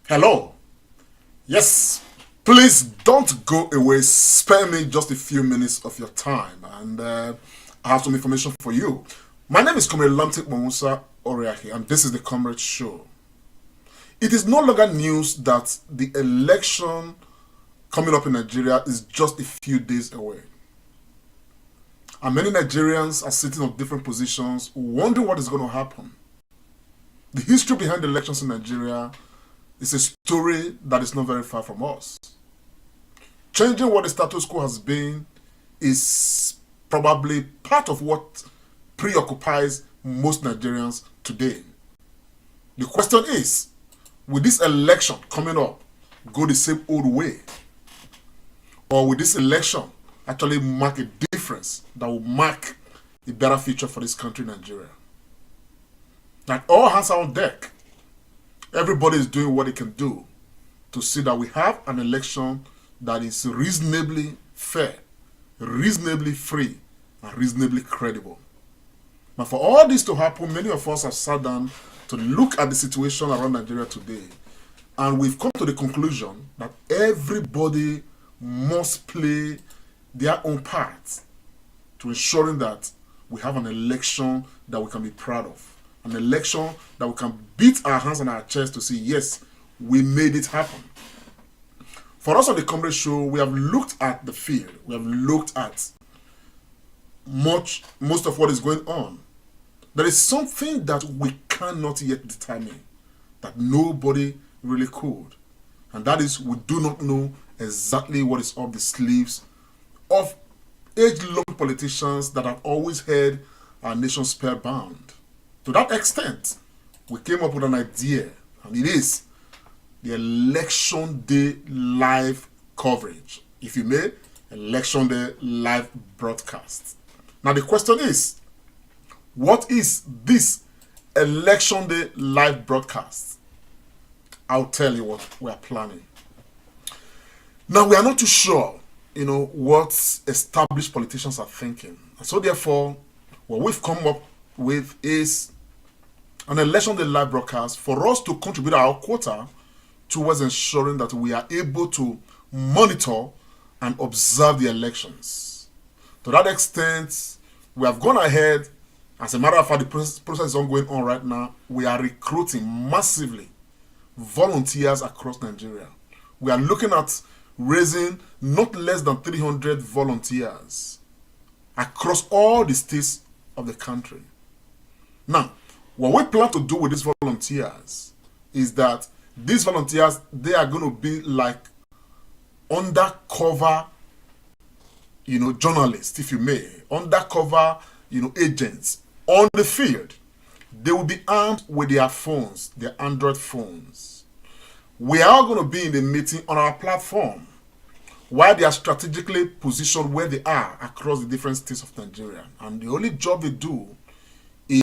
Hello. Yes, please don't go away. Spare me just a few minutes of your time, and I have some information for you. My name is Comrade Musa Oriahi, and this is the Comrade Show. It is no longer news that the election coming up in Nigeria is just a few days away. And many Nigerians are sitting on different positions, wondering what is going to happen. The history behind the elections in Nigeria is a story that is not very far from us. Changing what the status quo has been is probably part of what preoccupies most Nigerians today. The question is, will this election coming up go the same old way? Or will this election actually mark a difference that will mark a better future for this country, Nigeria? Like all hands are on deck. Everybody is doing what they can do to see that we have an election that is reasonably fair, reasonably free, and reasonably credible. But for all this to happen, many of us have sat down to look at the situation around Nigeria today, and we've come to the conclusion that everybody must play their own part to ensuring that we have an election that we can be proud of. An election that we can beat our hands on our chest to say, yes, we made it happen. For us on the Comrade Show, we have looked at the field. We have looked at most of what is going on. There is something that we cannot yet determine, that nobody really could. And that is, we do not know exactly what is up the sleeves of age-long politicians that have always held our nation spellbound. To that extent, we came up with an idea, and it is the Election Day live coverage. If you may, Election Day live broadcast. Now the question is, what is this Election Day live broadcast? I'll tell you what we are planning. Now we are not too sure, what established politicians are thinking. And so therefore, what we've come up with is an Election Day live broadcast for us to contribute our quota towards ensuring that we are able to monitor and observe the elections. To that extent, we have gone ahead. As a matter of fact, the process is ongoing on right now. We are recruiting massively volunteers across Nigeria. We are looking at raising not less than 300 volunteers across all the states of the country. Now, what we plan to do with these volunteers is that these volunteers, they are going to be like undercover, journalists, if you may, undercover, agents on the field. They will be armed with their phones, their Android phones. We are going to be in the meeting on our platform while they are strategically positioned where they are across the different states of Nigeria. And the only job they do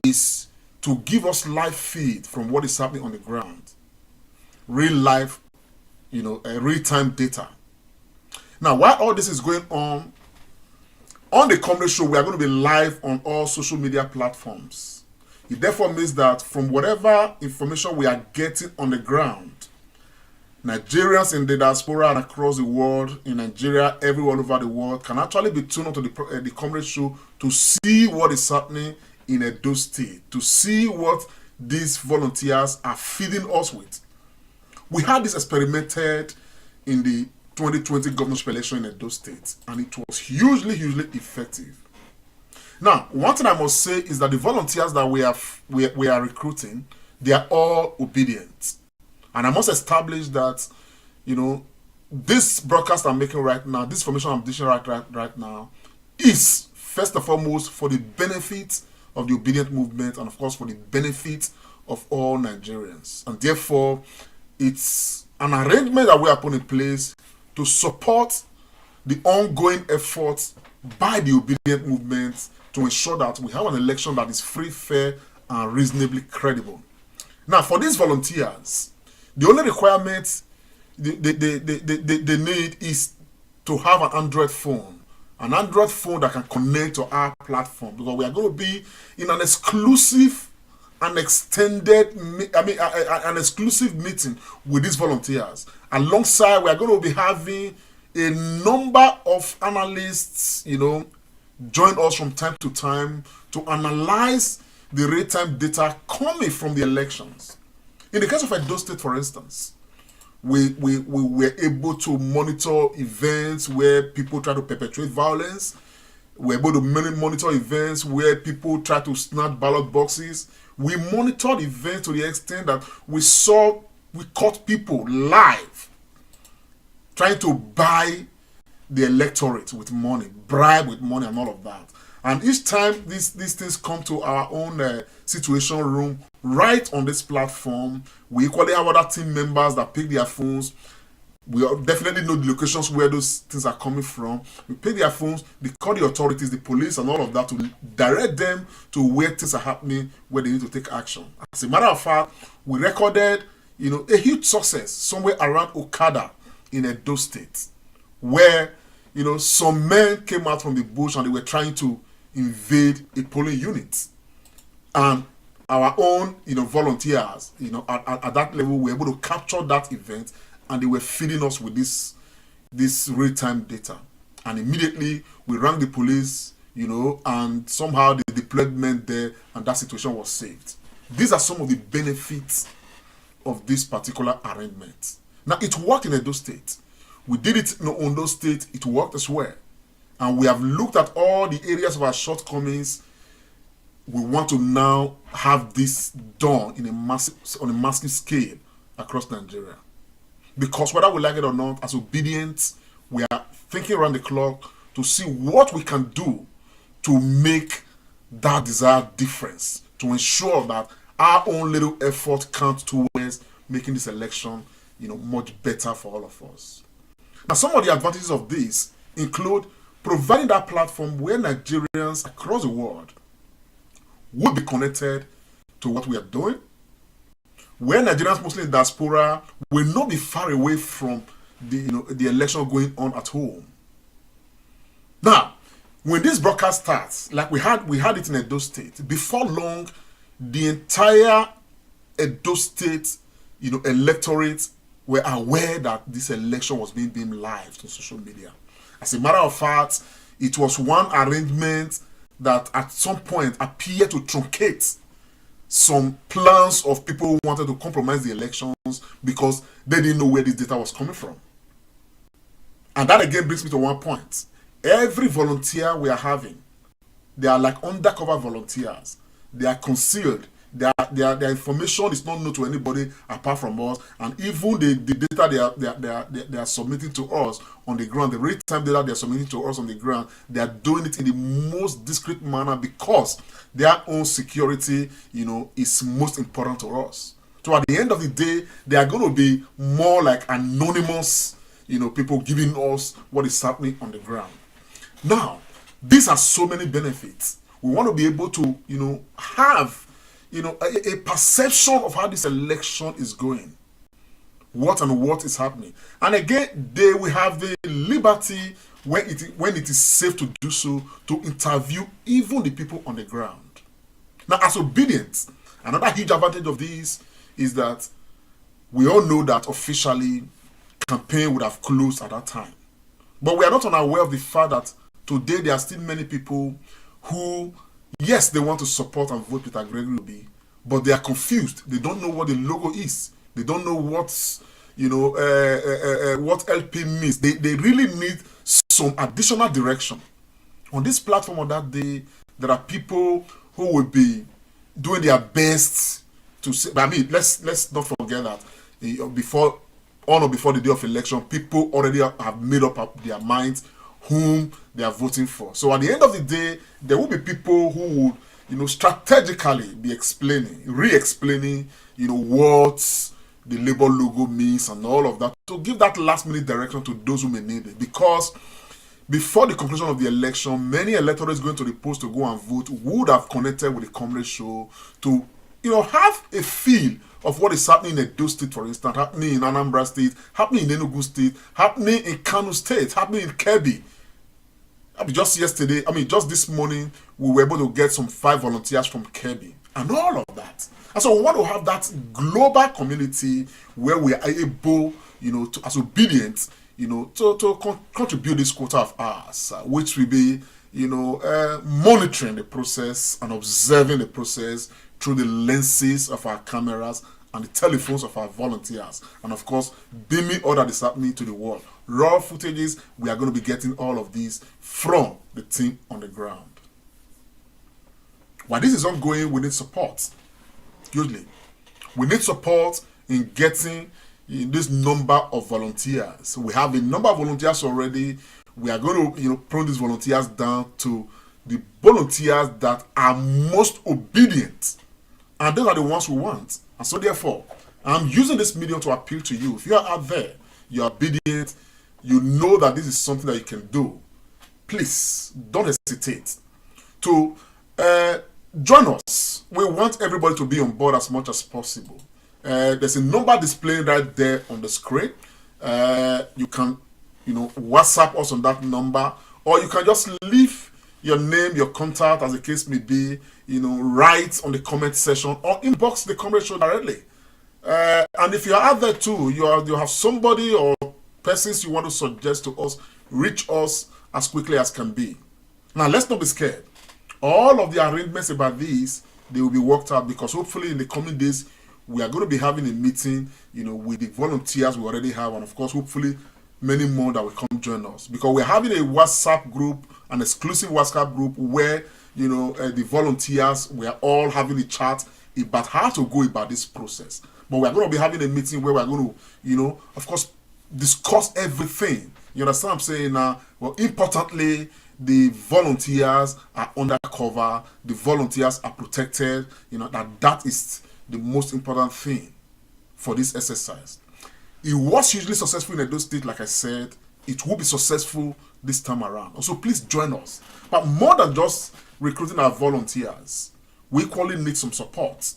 is to give us live feed from what is happening on the ground. Real life, real-time data. Now, while all this is going on the Comrade Show, we are going to be live on all social media platforms. It therefore means that from whatever information we are getting on the ground, Nigerians in the diaspora and across the world, in Nigeria, everywhere over the world, can actually be tuned onto the Comrade Show to see what is happening in Edo State, to see what these volunteers are feeding us with. We had this experimented in the 2020 governorship election in Edo State, and it was hugely effective. Now, one thing I must say is that the volunteers that we are recruiting, they are all obedient. And I must establish that, this broadcast I'm making right now, this information I'm dishing right now, is first and foremost for the benefit of the obedient movement, and of course for the benefit of all Nigerians. And therefore, it's an arrangement that we are putting in place to support the ongoing efforts by the obedient movement to ensure that we have an election that is free, fair, and reasonably credible. Now, for these volunteers, the only requirement they need is to have an Android phone. An Android phone that can connect to our platform, because we are going to be in an exclusive an extended, an exclusive meeting with these volunteers. Alongside, we are going to be having a number of analysts, join us from time to time to analyze the real-time data coming from the elections. In the case of Edo State, for instance, we were able to monitor events where people try to perpetrate violence. We're able to monitor events where people try to snatch ballot boxes. We monitored events to the extent that we caught people live trying to buy the electorate with money, bribe with money and all of that. And each time these things come to our own situation room, right on this platform, we equally have other team members that pick their phones. We definitely know the locations where those things are coming from. We pick their phones, they call the authorities, the police and all of that to direct them to where things are happening, where they need to take action. As a matter of fact, we recorded a huge success somewhere around Okada in Edo State, where some men came out from the bush and they were trying to invade a polling unit. And our own volunteers at that level were able to capture that event, and they were feeding us with this real-time data. And immediately we rang the police, and somehow they deployed men there, and that situation was saved. These are some of the benefits of this particular arrangement. Now, it worked in Edo State. We did it in Ondo State. It worked as well. And we have looked at all the areas of our shortcomings. We want to now have this done on a massive scale across Nigeria. Because whether we like it or not, as obedience, we are thinking around the clock to see what we can do to make that desired difference, to ensure that our own little effort counts towards making this election, much better for all of us. Now, some of the advantages of this include providing that platform where Nigerians across the world will be connected to what we are doing, where Nigerians, mostly in diaspora, will not be far away from the election going on at home. Now, when this broadcast starts, like we had it in Edo State, before long, the entire Edo State, electorate were aware that this election was being beamed live on social media. As a matter of fact, it was one arrangement that at some point appeared to truncate some plans of people who wanted to compromise the elections because they didn't know where this data was coming from. And that again brings me to one point. Every volunteer we are having, they are like undercover volunteers. They are concealed. Their information is not known to anybody apart from us, and even the data they are submitting to us on the ground, the real-time data they are submitting to us on the ground, they are doing it in the most discreet manner because their own security, is most important to us. So at the end of the day, they are going to be more like anonymous, people giving us what is happening on the ground. Now, these are so many benefits. We want to be able to, have a perception of how this election is going, what is happening. And again, they will have the liberty when it is safe to do so to interview even the people on the ground. Now, as obedience, another huge advantage of this is that we all know that officially campaign would have closed at that time. But we are not unaware of the fact that today there are still many people who, yes, they want to support and vote Peter Gregory Obi, but they are confused. They don't know what the logo is. They don't know what LP means. They really need some additional direction. On this platform on that day, there are people who will be doing their best to say, but let's not forget that before the day of election, people already have made up their minds whom they are voting for. So at the end of the day, there will be people who would, strategically be re-explaining, what the Labour logo means and all of that, to give that last minute direction to those who may need it. Because before the conclusion of the election, many electors going to the polls to go and vote would have connected with the Comrade Show to, have a feel of what is happening in Edo State, for instance, happening in Anambra State, happening in Enugu State, happening in Kano State, happening in Kebbi. Just this morning, we were able to get some 5 volunteers from Kebbi. and all of that. And so we want to have that global community where we are able, to, as obedient, to contribute this quota of ours, which will be, monitoring the process and observing the process through the lenses of our cameras and the telephones of our volunteers, and of course, beaming all that is happening to the world. Raw footages, we are going to be getting all of these from the team on the ground. While this is ongoing, we need support. Hugely. We need support in getting this number of volunteers. We have a number of volunteers already. We are going to, prune these volunteers down to the volunteers that are most obedient. And those are the ones we want. And so therefore, I'm using this medium to appeal to you. If you are out there, you're obedient, you know that this is something that you can do, please don't hesitate to join us. We want everybody to be on board as much as possible. There's a number displaying right there on the screen. You can, WhatsApp us on that number, or you can just leave your name, your contact, as the case may be, write on the comment section or inbox the Comrade Show directly. And if you're out there too, you have somebody or persons you want to suggest to us, reach us as quickly as can be. Now, let's not be scared. All of the arrangements about these, they will be worked out, because hopefully in the coming days, we are going to be having a meeting, with the volunteers we already have, and of course, hopefully, many more that will come join us. Because we're having a WhatsApp group, an exclusive WhatsApp group where, the volunteers, we are all having a chat about how to go about this process. But we're going to be having a meeting where we're going to, of course, discuss everything. You understand what I'm saying now? Well, importantly, the volunteers are undercover, the volunteers are protected, that is the most important thing for this exercise. It was hugely successful in Edo State, like I said. It will be successful this time around. Also, please join us. But more than just recruiting our volunteers, we equally need some support.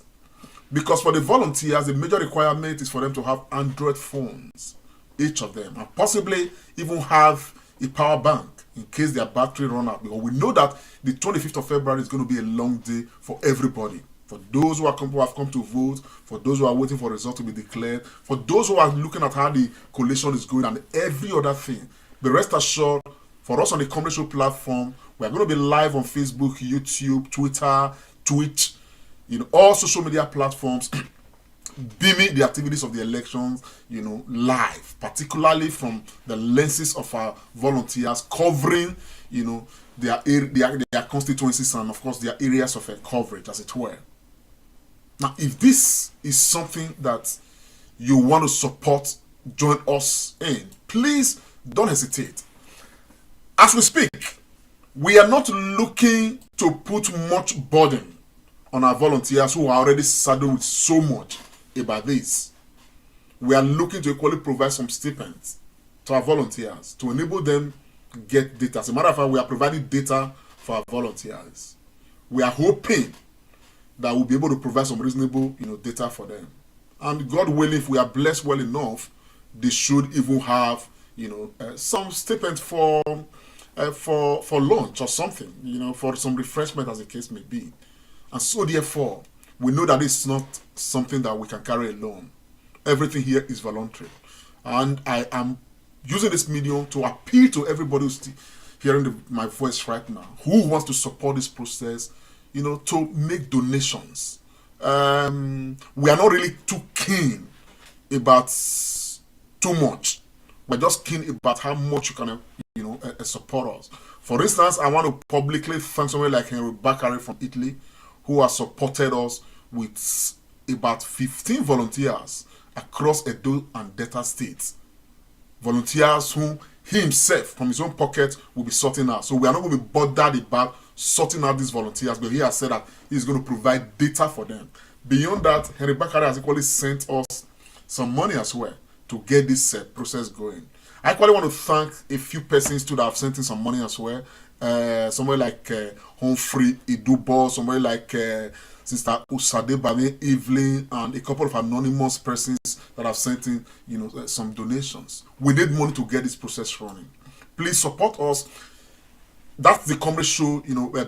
Because for the volunteers, the major requirement is for them to have Android phones, each of them, and possibly even have a power bank in case their battery run out. Because we know that the 25th of February is going to be a long day for everybody. For those who have come to vote, for those who are waiting for results to be declared, for those who are looking at how the collation is going, and every other thing. But rest assured, for us on the Comrade Show platform, we are going to be live on Facebook, YouTube, Twitter, Twitch, all social media platforms, beaming the activities of the elections, live, particularly from the lenses of our volunteers, covering, their constituencies and, of course, their areas of coverage, as it were. Now, if this is something that you want to support, join us in, please don't hesitate. As we speak, we are not looking to put much burden on our volunteers who are already saddled with so much about this. We are looking to equally provide some stipends to our volunteers to enable them to get data. As a matter of fact, we are providing data for our volunteers. We are hoping that we'll be able to provide some reasonable, data for them. And God willing, if we are blessed well enough, they should even have, some stipend for lunch or something, for some refreshment, as the case may be. And so therefore, we know that it's not something that we can carry alone. Everything here is voluntary. And I am using this medium to appeal to everybody who's hearing my voice right now, who wants to support this process, to make donations. We are not really too keen about too much. We're just keen about how much you can, support us. For instance, I want to publicly thank someone like Henry Bakari from Italy, who has supported us with about 15 volunteers across Edo and Delta states. Volunteers whom he himself, from his own pocket, will be sorting out. So we are not going to be bothered about sorting out these volunteers, but he has said that he's going to provide data for them. Beyond that, Henry Bakari has equally sent us some money as well to get this process going. I equally want to thank a few persons too that have sent in some money as well. Somewhere like Humphrey Idubo, somewhere like Sister Usade Bame Evelyn, and a couple of anonymous persons that have sent in, some donations. We need money to get this process running. Please support us. That's the Comrade Show,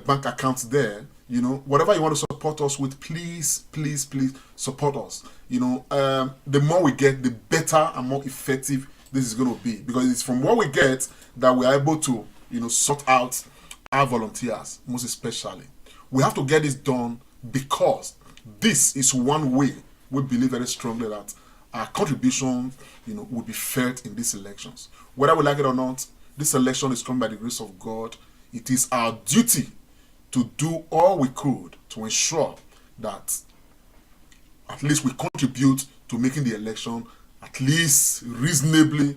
bank account there. You know, whatever you want to support us with, please, please, please support us. You know, the more we get, the better and more effective this is going to be, because it's from what we get that we are able to, you know, sort out our volunteers, most especially. We have to get this done because this is one way we believe very strongly that our contribution, you know, will be felt in these elections. Whether we like it or not, this election is come by the grace of God. It is our duty to do all we could to ensure that at least we contribute to making the election at least reasonably,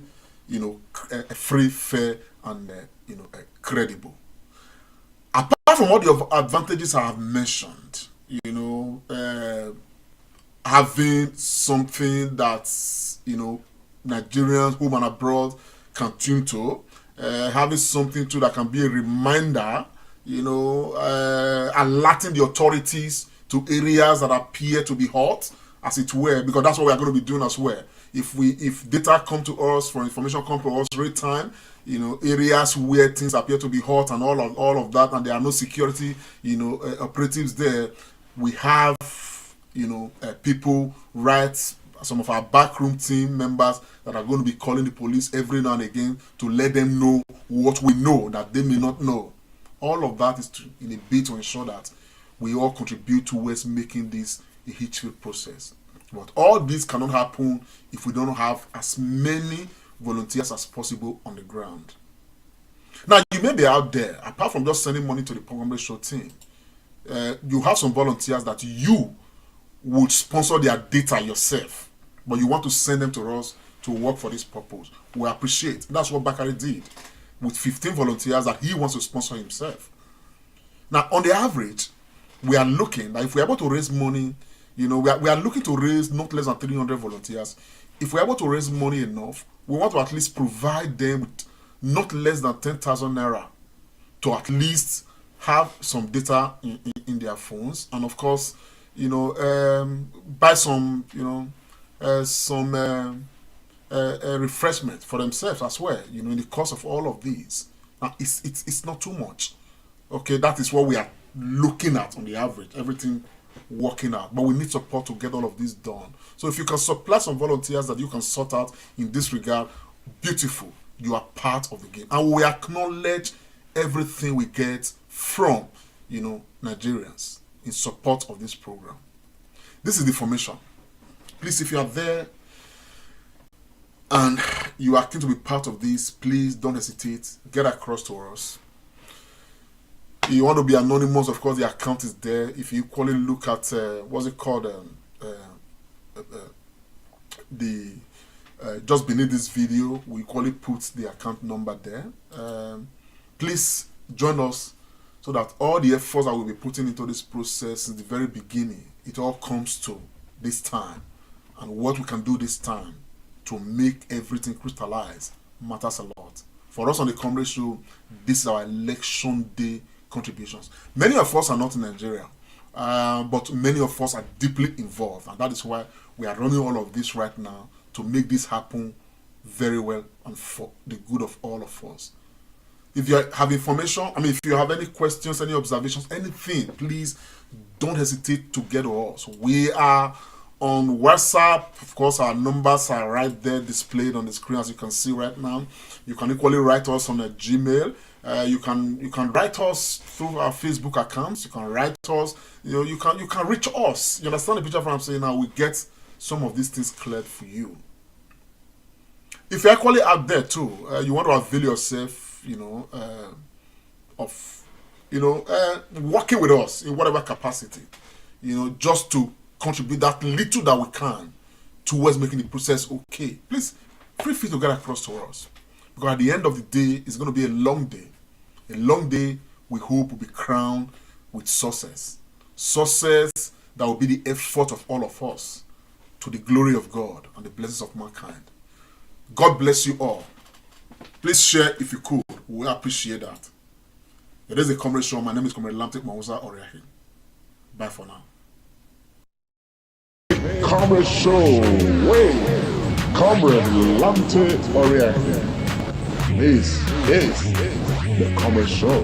you know, free, fair, and you know, credible. Apart from all the advantages I have mentioned, you know, having something that, you know, Nigerians, home and abroad, can tune to, having something too that can be a reminder, you know, alerting the authorities to areas that appear to be hot, as it were, because that's what we are going to be doing as well. If data come to us, for information come to us real time, you know, areas where things appear to be hot and all of that, and there are no security, you know, operatives there, we have, you know, people, right, some of our backroom team members that are going to be calling the police every now and again to let them know what we know that they may not know. All of that is in a bid to ensure that we all contribute towards making this a hitch-free process. But all this cannot happen if we don't have as many volunteers as possible on the ground. Now, you may be out there, apart from just sending money to the Comrade Show team, you have some volunteers that you would sponsor their data yourself, but you want to send them to us to work for this purpose. We appreciate. That's what Bakari did with 15 volunteers that he wants to sponsor himself. Now, on the average, we are looking that if we're able to raise money, you know, we are looking to raise not less than 300 volunteers. If we're able to raise money enough, we want to at least provide them with not less than 10,000 naira to at least have some data in their phones, and of course, you know, buy some, you know, some refreshment for themselves as well, you know, in the course of all of these. Now, it's not too much. Okay, that is what we are looking at on the average, everything working out. But we need support to get all of this done. So if you can supply some volunteers that you can sort out in this regard, beautiful. You are part of the game. And we acknowledge everything we get from, you know, Nigerians in support of this program. This is the formation. Please, if you are there and you are keen to be part of this, please don't hesitate. Get across to us. If you want to be anonymous, of course, the account is there. If you equally look at, what's it called, just beneath this video, we equally put the account number there. Please join us so that all the efforts that we'll be putting into this process since the very beginning, it all comes to this time. And what we can do this time to make everything crystallize matters a lot. For us on the Comrade Show, this is our election day contributions. Many of us are not in Nigeria, but many of us are deeply involved, and that is why we are running all of this right now to make this happen very well and for the good of all of us. If you have information, if you have any questions, any observations, anything, please don't hesitate to get to us. We are on WhatsApp. Of course, our numbers are right there displayed on the screen, as you can see right now. You can equally write us on a Gmail. You can write us through our Facebook accounts. You can write us. You can reach us. You understand the picture of what I'm saying now? We get some of these things cleared for you. If you're equally out there too, you want to avail yourself, of working with us in whatever capacity, just to contribute that little that we can towards making the process okay. Please feel free to get across to us, because at the end of the day, it's going to be a long day. A long day we hope will be crowned with success. Success that will be the effort of all of us to the glory of God and the blessings of mankind. God bless you all. Please share if you could. We appreciate that. It is a Comrade Show. My name is Comrade Lamtik Oriahi. Bye for now. Comrade Show with Comrade Lamtik Oriahi. This is the Comrade Show.